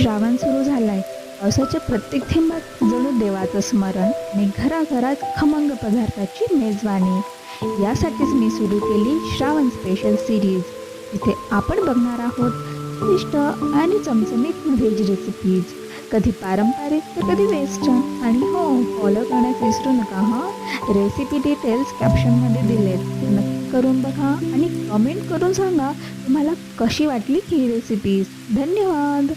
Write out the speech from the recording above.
श्रावण सुरू झालाय. पावसाच्या प्रत्येक थेंबात जणू देवाचं स्मरण आणि घराघरात खमंग पदार्थाची मेजवानी. यासाठीच मी सुरू केली श्रावण स्पेशल सिरीज, जिथे आपण बघणार आहोत चविष्ट आणि चमचमीत व्हेज रेसिपीज, कधी पारंपरिक तर कधी वेस्टर्न. आणि हो, फॉलो करण्यास विसरू नका हां. रेसिपी डिटेल्स कॅप्शनमध्ये दिलेत, नक्की करून बघा आणि कमेंट करून सांगा तुम्हाला कशी वाटली ही रेसिपीज. धन्यवाद.